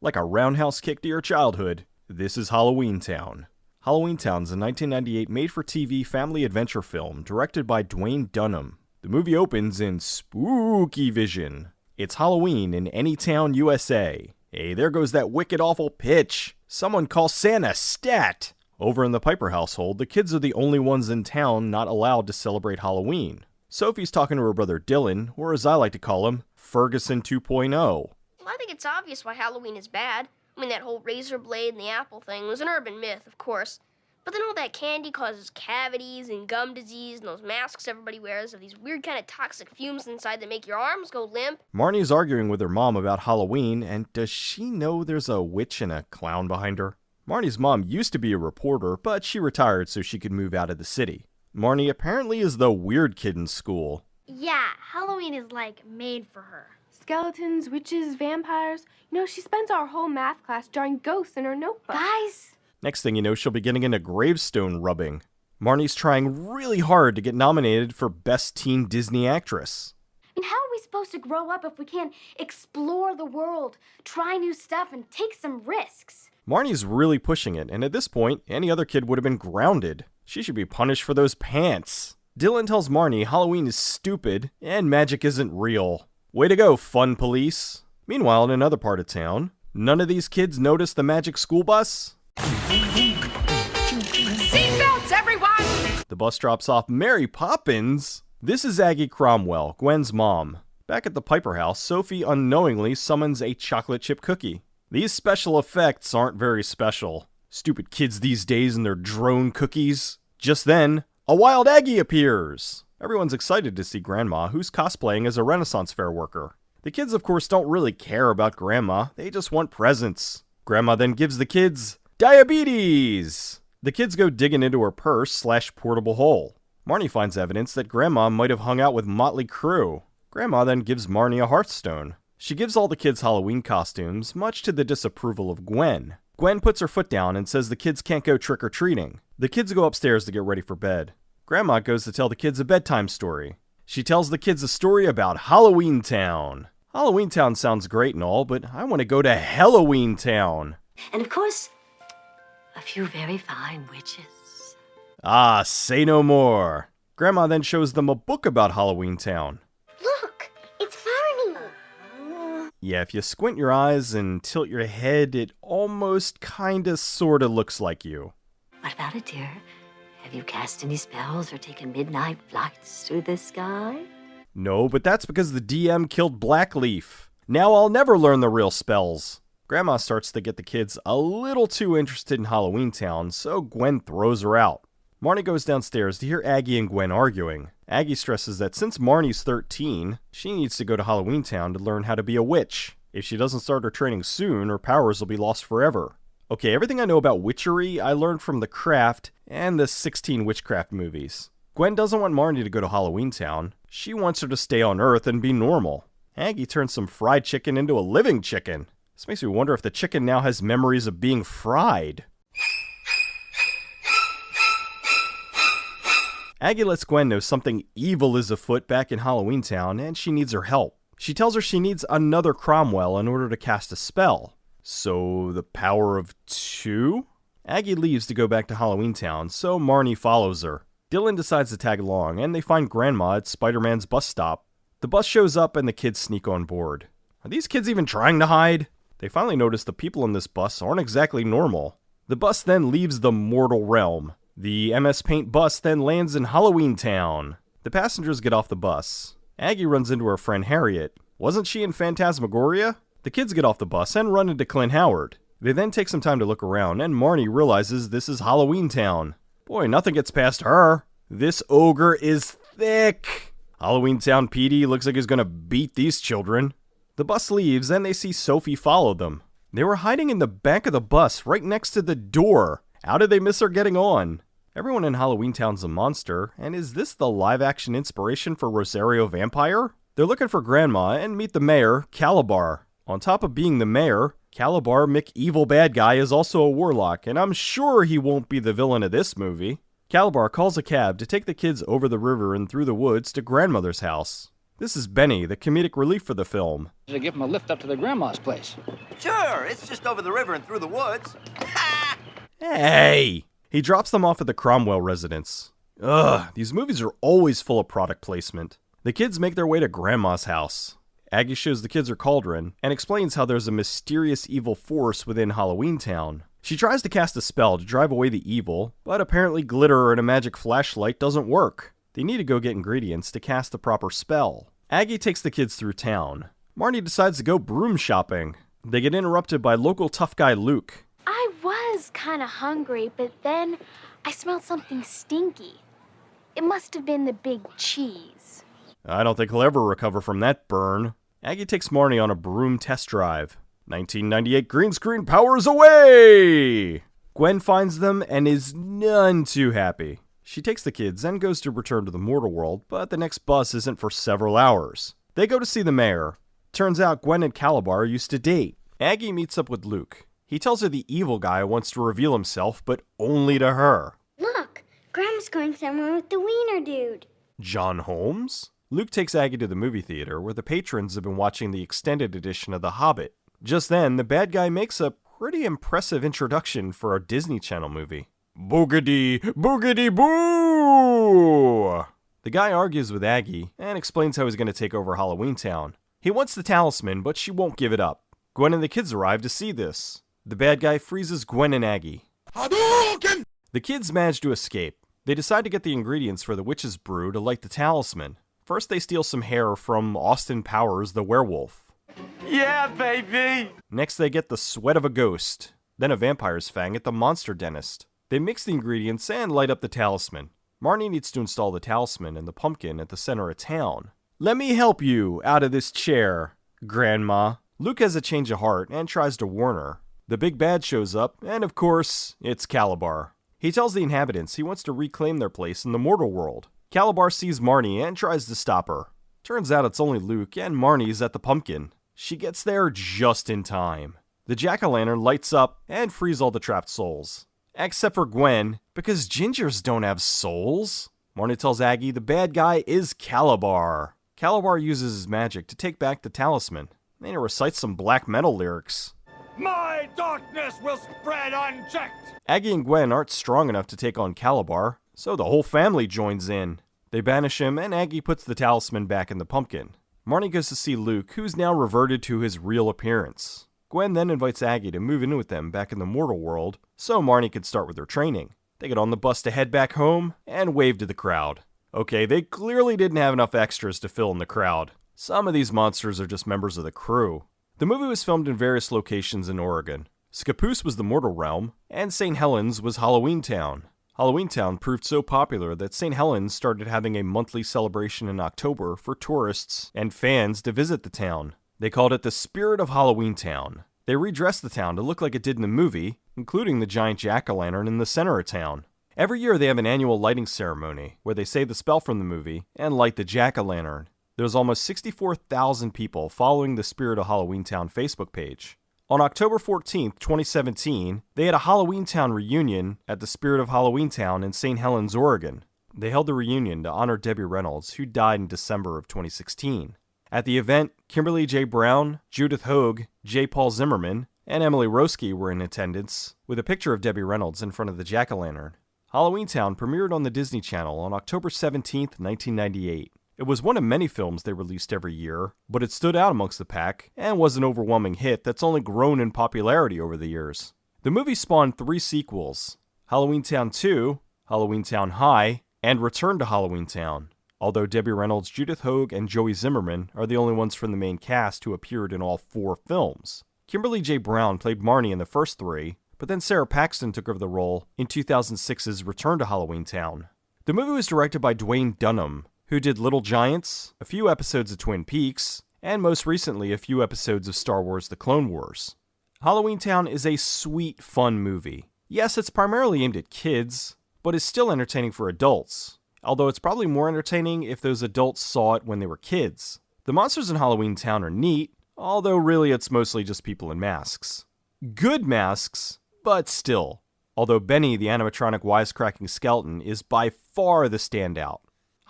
Like a roundhouse kick to your childhood, this is Halloweentown. Halloweentown is a 1998 made-for-TV family adventure film directed by Duwayne Dunham. The movie opens in spooky vision. It's Halloween in any town, USA. Hey, there goes that wicked awful pitch. Someone call Santa stat! Over in the Piper household, the kids are the only ones in town not allowed to celebrate Halloween. Sophie's talking to her brother Dylan, or as I like to call him, Ferguson 2.0. Well, I think it's obvious why Halloween is bad. I mean, that whole razor blade and the apple thing was an urban myth, of course. But then all that candy causes cavities and gum disease, and those masks everybody wears have these weird kind of toxic fumes inside that make your arms go limp. Marnie's arguing with her mom about Halloween, and does she know there's a witch and a clown behind her? Marnie's mom used to be a reporter, but she retired so she could move out of the city. Marnie apparently is the weird kid in school. Yeah, Halloween is like made for her. Skeletons, witches, vampires. You know, she spends our whole math class drawing ghosts in her notebook. Guys! Next thing you know, she'll be getting into gravestone rubbing. Marnie's trying really hard to get nominated for Best Teen Disney Actress. And how are we supposed to grow up if we can't explore the world, try new stuff, and take some risks? Marnie's really pushing it, and at this point, any other kid would have been grounded. She should be punished for those pants. Dylan tells Marnie Halloween is stupid and magic isn't real. Way to go, fun police. Meanwhile, in another part of town, none of these kids notice the magic school bus? Seatbelts, everyone! The bus drops off Mary Poppins. This is Aggie Cromwell, Gwen's mom. Back at the Piper house, Sophie unknowingly summons a chocolate chip cookie. These special effects aren't very special. Stupid kids these days and their drone cookies. Just then, a wild Aggie appears. Everyone's excited to see Grandma, who's cosplaying as a Renaissance fair worker. The kids, of course, don't really care about Grandma. They just want presents. Grandma then gives the kids diabetes. The kids go digging into her purse/portable hole. Marnie finds evidence that Grandma might have hung out with Motley Crue. Grandma then gives Marnie a Hearthstone. She gives all the kids Halloween costumes, much to the disapproval of Gwen. Gwen puts her foot down and says the kids can't go trick-or-treating. The kids go upstairs to get ready for bed. Grandma goes to tell the kids a bedtime story. She tells the kids a story about Halloweentown. Halloweentown sounds great and all, but I want to go to Halloweentown. And of course, a few very fine witches. Ah, say no more. Grandma then shows them a book about Halloweentown. Look, it's Barney! Yeah, if you squint your eyes and tilt your head, it almost kinda sorta looks like you. What about it, dear? Have you cast any spells or taken midnight flights through the sky? No, but that's because the DM killed Blackleaf. Now I'll never learn the real spells. Grandma starts to get the kids a little too interested in Halloweentown, so Gwen throws her out. Marnie goes downstairs to hear Aggie and Gwen arguing. Aggie stresses that since Marnie's 13, she needs to go to Halloweentown to learn how to be a witch. If she doesn't start her training soon, her powers will be lost forever. Okay, everything I know about witchery, I learned from The Craft and the 16 witchcraft movies. Gwen doesn't want Marnie to go to Halloweentown. She wants her to stay on Earth and be normal. Aggie turns some fried chicken into a living chicken. This makes me wonder if the chicken now has memories of being fried. Aggie lets Gwen know something evil is afoot back in Halloweentown, and she needs her help. She tells her she needs another Cromwell in order to cast a spell. So, the power of 2? Aggie leaves to go back to Halloweentown, so Marnie follows her. Dylan decides to tag along, and they find Grandma at Spider-Man's bus stop. The bus shows up, and the kids sneak on board. Are these kids even trying to hide? They finally notice the people in this bus aren't exactly normal. The bus then leaves the mortal realm. The MS Paint bus then lands in Halloweentown. The passengers get off the bus. Aggie runs into her friend Harriet. Wasn't she in Phantasmagoria? The kids get off the bus and run into Clint Howard. They then take some time to look around, and Marnie realizes this is Halloweentown. Boy, nothing gets past her. This ogre is thick. Halloweentown PD looks like he's gonna beat these children. The bus leaves, and they see Sophie follow them. They were hiding in the back of the bus, right next to the door. How did they miss her getting on? Everyone in Halloweentown's a monster, and is this the live-action inspiration for Rosario Vampire? They're looking for Grandma and meet the mayor, Calabar. On top of being the mayor, Calabar McEvil Bad Guy is also a warlock, and I'm sure he won't be the villain of this movie. Calabar calls a cab to take the kids over the river and through the woods to Grandmother's house. This is Benny, the comedic relief for the film. To give him a lift up to the grandma's place. Sure, it's just over the river and through the woods. Hey! He drops them off at the Cromwell residence. Ugh, these movies are always full of product placement. The kids make their way to Grandma's house. Aggie shows the kids her cauldron and explains how there's a mysterious evil force within Halloweentown. She tries to cast a spell to drive away the evil, but apparently glitter and a magic flashlight doesn't work. They need to go get ingredients to cast the proper spell. Aggie takes the kids through town. Marnie decides to go broom shopping. They get interrupted by local tough guy Luke. I was kind of hungry, but then I smelled something stinky. It must have been the big cheese. I don't think he'll ever recover from that burn. Aggie takes Marnie on a broom test drive. 1998 green screen powers away! Gwen finds them and is none too happy. She takes the kids and goes to return to the mortal world, but the next bus isn't for several hours. They go to see the mayor. Turns out Gwen and Calabar used to date. Aggie meets up with Luke. He tells her the evil guy wants to reveal himself, but only to her. Look, Grandma's going somewhere with the wiener dude. John Holmes? Luke takes Aggie to the movie theater, where the patrons have been watching the extended edition of The Hobbit. Just then, the bad guy makes a pretty impressive introduction for a Disney Channel movie. Boogity, boogity boo! The guy argues with Aggie and explains how he's going to take over Halloweentown. He wants the talisman, but she won't give it up. Gwen and the kids arrive to see this. The bad guy freezes Gwen and Aggie. Hadouken! The kids manage to escape. They decide to get the ingredients for the witch's brew to light the talisman. First, they steal some hair from Austin Powers, the werewolf. Yeah, baby! Next, they get the sweat of a ghost, then a vampire's fang at the monster dentist. They mix the ingredients and light up the talisman. Marnie needs to install the talisman in the pumpkin at the center of town. Let me help you out of this chair, Grandma. Luke has a change of heart and tries to warn her. The big bad shows up, and of course, it's Calabar. He tells the inhabitants he wants to reclaim their place in the mortal world. Calabar sees Marnie and tries to stop her. Turns out it's only Luke, and Marnie's at the pumpkin. She gets there just in time. The jack-o'-lantern lights up and frees all the trapped souls. Except for Gwen, because gingers don't have souls. Marnie tells Aggie the bad guy is Calabar. Calabar uses his magic to take back the talisman. Then he recites some black metal lyrics. My darkness will spread unchecked! Aggie and Gwen aren't strong enough to take on Calabar, so the whole family joins in. They banish him, and Aggie puts the talisman back in the pumpkin. Marnie goes to see Luke, who's now reverted to his real appearance. Gwen then invites Aggie to move in with them back in the mortal world, so Marnie can start with her training. They get on the bus to head back home, and wave to the crowd. Okay, they clearly didn't have enough extras to fill in the crowd. Some of these monsters are just members of the crew. The movie was filmed in various locations in Oregon. Scappoose was the mortal realm, and St. Helens was Halloweentown. Halloweentown proved so popular that St. Helens started having a monthly celebration in October for tourists and fans to visit the town. They called it the Spirit of Halloweentown. They redressed the town to look like it did in the movie, including the giant jack-o'-lantern in the center of town. Every year they have an annual lighting ceremony, where they say the spell from the movie and light the jack-o'-lantern. There's almost 64,000 people following the Spirit of Halloweentown Facebook page. On October 14th, 2017, they had a Halloweentown reunion at the Spirit of Halloweentown in St. Helens, Oregon. They held the reunion to honor Debbie Reynolds, who died in December of 2016. At the event, Kimberly J. Brown, Judith Hoag, J. Paul Zimmerman, and Emily Roski were in attendance, with a picture of Debbie Reynolds in front of the jack-o'-lantern. Halloweentown premiered on the Disney Channel on October 17th, 1998. It was one of many films they released every year, but it stood out amongst the pack and was an overwhelming hit that's only grown in popularity over the years. The movie spawned 3 sequels: Halloweentown 2, Halloweentown High, and Return to Halloweentown, although Debbie Reynolds, Judith Hoag, and Joey Zimmerman are the only ones from the main cast who appeared in all 4 films. Kimberly J. Brown played Marnie in the first 3, but then Sarah Paxton took over the role in 2006's Return to Halloweentown. The movie was directed by Duwayne Dunham, who did Little Giants, a few episodes of Twin Peaks, and most recently a few episodes of Star Wars The Clone Wars. Halloweentown is a sweet, fun movie. Yes, it's primarily aimed at kids, but is still entertaining for adults, although it's probably more entertaining if those adults saw it when they were kids. The monsters in Halloweentown are neat, although really it's mostly just people in masks. Good masks, but still. Although Benny, the animatronic wisecracking skeleton, is by far the standout.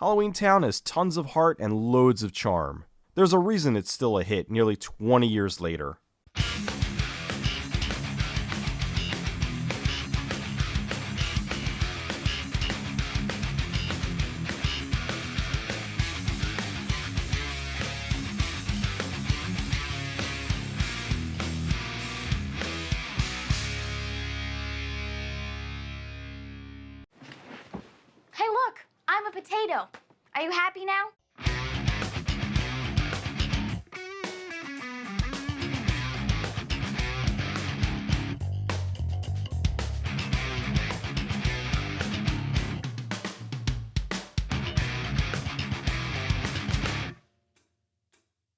Halloweentown has tons of heart and loads of charm. There's a reason it's still a hit nearly 20 years later. Hey, look, I'm a potato. Are you happy now?